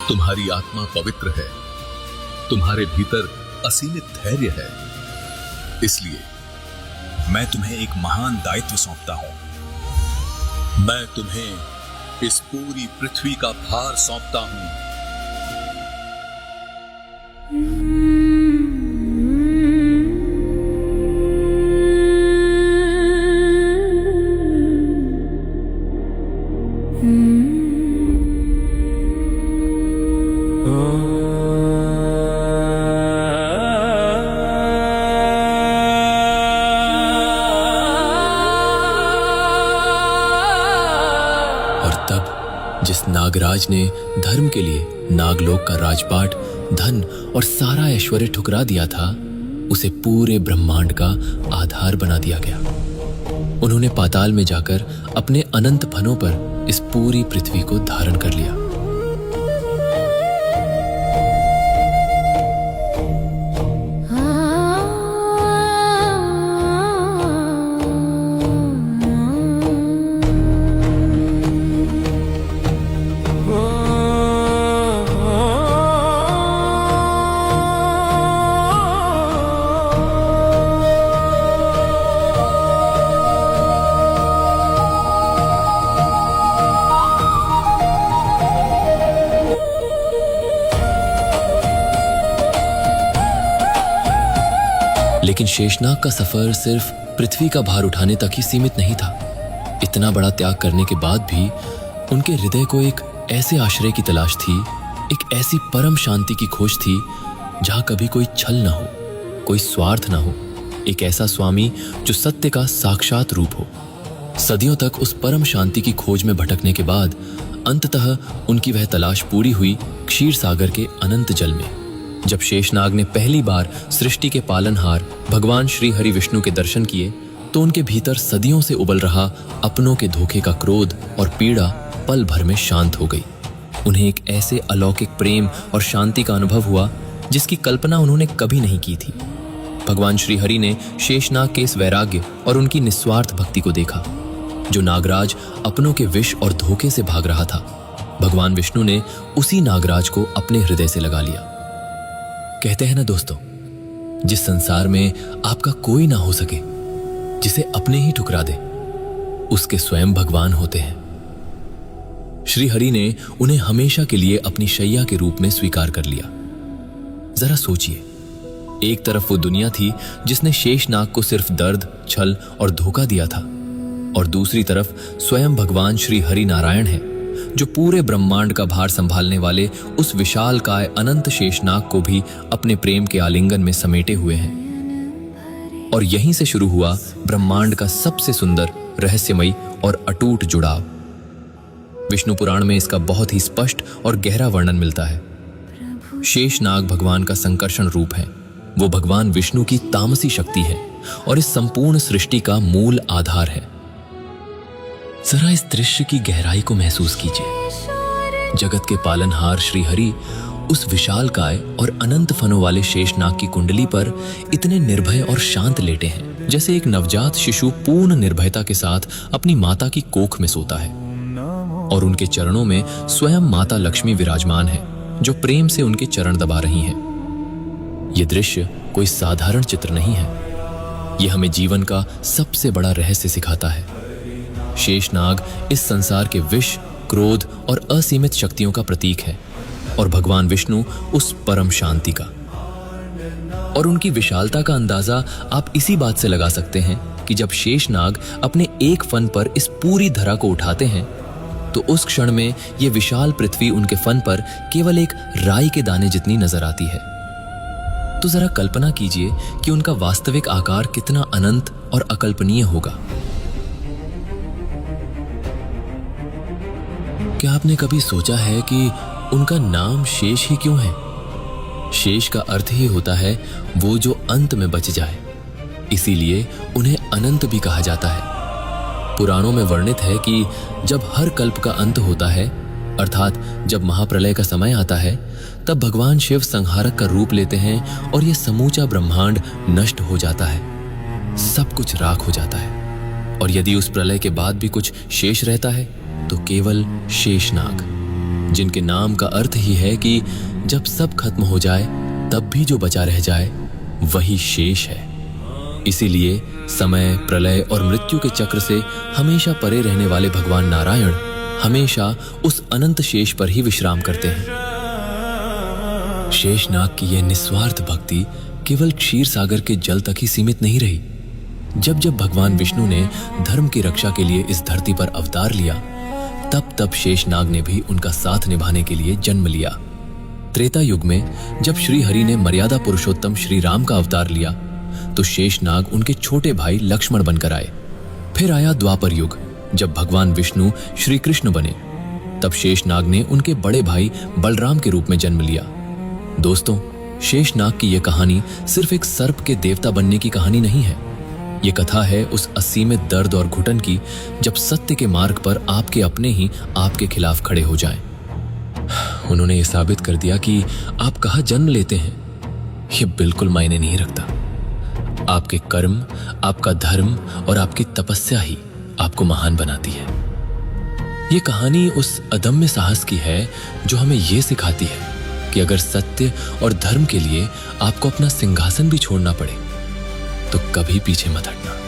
तुम्हारी आत्मा पवित्र है, तुम्हारे भीतर असीमित धैर्य है। इसलिए मैं तुम्हें एक महान दायित्व सौंपता हूं। मैं तुम्हें इस पूरी पृथ्वी का भार सौंपता हूं। जिस नागराज ने धर्म के लिए नागलोक का राजपाट, धन और सारा ऐश्वर्य ठुकरा दिया था, उसे पूरे ब्रह्मांड का आधार बना दिया गया। उन्होंने पाताल में जाकर अपने अनंत फनों पर इस पूरी पृथ्वी को धारण कर लिया। लेकिन शेषनाग का सफर सिर्फ पृथ्वी का भार उठाने तक ही सीमित नहीं था। इतना बड़ा त्याग करने के बाद भी उनके हृदय को एक ऐसे आश्रय की तलाश थी, एक ऐसी परम शांति की खोज थी जहां कभी कोई छल ना हो, कोई स्वार्थ ना हो, एक ऐसा स्वामी जो सत्य का साक्षात रूप हो। सदियों तक उस परम शांति की खोज में भटकने के बाद अंततः उनकी वह तलाश पूरी हुई क्षीर सागर के अनंत जल में। जब शेषनाग ने पहली बार सृष्टि के पालनहार भगवान श्री हरि विष्णु के दर्शन किए तो उनके भीतर सदियों से उबल रहा अपनों के धोखे का क्रोध और पीड़ा पल भर में शांत हो गई। उन्हें एक ऐसे अलौकिक प्रेम और शांति का अनुभव हुआ जिसकी कल्पना उन्होंने कभी नहीं की थी। भगवान श्री हरि ने शेषनाग के इस वैराग्य और उनकी निस्वार्थ भक्ति को देखा। जो नागराज अपनों के विष और धोखे से भाग रहा था, भगवान विष्णु ने उसी नागराज को अपने हृदय से लगा लिया। कहते हैं ना दोस्तों, जिस संसार में आपका कोई ना हो सके, जिसे अपने ही ठुकरा दे, उसके स्वयं भगवान होते हैं। श्री हरि ने उन्हें हमेशा के लिए अपनी शैया के रूप में स्वीकार कर लिया। जरा सोचिए, एक तरफ वो दुनिया थी जिसने शेषनाग को सिर्फ दर्द, छल और धोखा दिया था, और दूसरी तरफ स्वयं भगवान श्री हरि नारायण है जो पूरे ब्रह्मांड का भार संभालने वाले उस विशाल काय अनंत शेषनाग को भी अपने प्रेम के आलिंगन में समेटे हुए हैं। और यहीं से शुरू हुआ ब्रह्मांड का सबसे सुंदर, रहस्यमयी और अटूट जुड़ाव। विष्णु पुराण में इसका बहुत ही स्पष्ट और गहरा वर्णन मिलता है। शेषनाग भगवान का संकर्षण रूप है। वो भगवान विष्णु की तामसी शक्ति है और इस संपूर्ण सृष्टि का मूल आधार है। जरा इस दृश्य की गहराई को महसूस कीजिए। जगत के पालनहार श्री हरि उस विशाल काय और अनंत फनों वाले शेषनाग की कुंडली पर इतने निर्भय और शांत लेटे हैं जैसे एक नवजात शिशु पूर्ण निर्भयता के साथ अपनी माता की कोख में सोता है। और उनके चरणों में स्वयं माता लक्ष्मी विराजमान है जो प्रेम से उनके चरण दबा रही हैं। यह दृश्य कोई साधारण चित्र नहीं है। यह हमें जीवन का सबसे बड़ा रहस्य सिखाता है। शेषनाग इस संसार के विष, क्रोध और असीमित शक्तियों का प्रतीक है और भगवान विष्णु उस परम शांति का। और उनकी विशालता का अंदाजा आप इसी बात से लगा सकते हैं कि जब शेषनाग अपने एक फन पर इस पूरी धरा को उठाते हैं तो उस क्षण में यह विशाल पृथ्वी उनके फन पर केवल एक राई के दाने जितनी नजर आती है। तो जरा कल्पना कीजिए कि उनका वास्तविक आकार कितना अनंत और अकल्पनीय होगा। क्या आपने कभी सोचा है कि उनका नाम शेष ही क्यों है? शेष का अर्थ ही होता है वो जो अंत में बच जाए, इसीलिए उन्हें अनंत भी कहा जाता है। पुराणों में वर्णित है कि जब हर कल्प का अंत होता है, अर्थात जब महाप्रलय का समय आता है, तब भगवान शिव संहारक का रूप लेते हैं और यह समूचा ब्रह्मांड नष्ट हो जाता है, सब कुछ राख हो जाता है। और यदि उस प्रलय के बाद भी कुछ शेष रहता है तो केवल शेषनाग। जिनके नाम का अर्थ ही है कि जब सब खत्म हो जाए तब भी जो बचा रह जाए वही शेष है। इसीलिए समय, प्रलय और मृत्यु के चक्र से हमेशा परे रहने वाले भगवान नारायण हमेशा उस अनंत शेष पर ही विश्राम करते हैं। शेषनाग की यह निस्वार्थ भक्ति केवल क्षीर सागर के जल तक ही सीमित नहीं रही। जब जब भगवान विष्णु ने धर्म की रक्षा के लिए इस धरती पर अवतार लिया, तब तब शेषनाग ने भी उनका साथ निभाने के लिए जन्म लिया। त्रेता युग में जब श्री हरि ने मर्यादा पुरुषोत्तम श्री राम का अवतार लिया, तो शेषनाग उनके छोटे भाई लक्ष्मण बनकर आए। फिर आया द्वापर युग, जब भगवान विष्णु श्री कृष्ण बने, तब शेषनाग ने उनके बड़े भाई बलराम के रूप में जन्म लिया। दोस्तों, शेषनाग की यह कहानी सिर्फ एक सर्प के देवता बनने की कहानी नहीं है। ये कथा है उस असीमित दर्द और घुटन की, जब सत्य के मार्ग पर आपके अपने ही आपके खिलाफ खड़े हो जाएं। उन्होंने ये साबित कर दिया कि आप कहाँ जन्म लेते हैं ये बिल्कुल मायने नहीं रखता। आपके कर्म, आपका धर्म और आपकी तपस्या ही आपको महान बनाती है। ये कहानी उस अदम्य साहस की है जो हमें ये सिखाती है कि अगर सत्य और धर्म के लिए आपको अपना सिंहासन भी छोड़ना पड़े तो कभी पीछे मत हटना।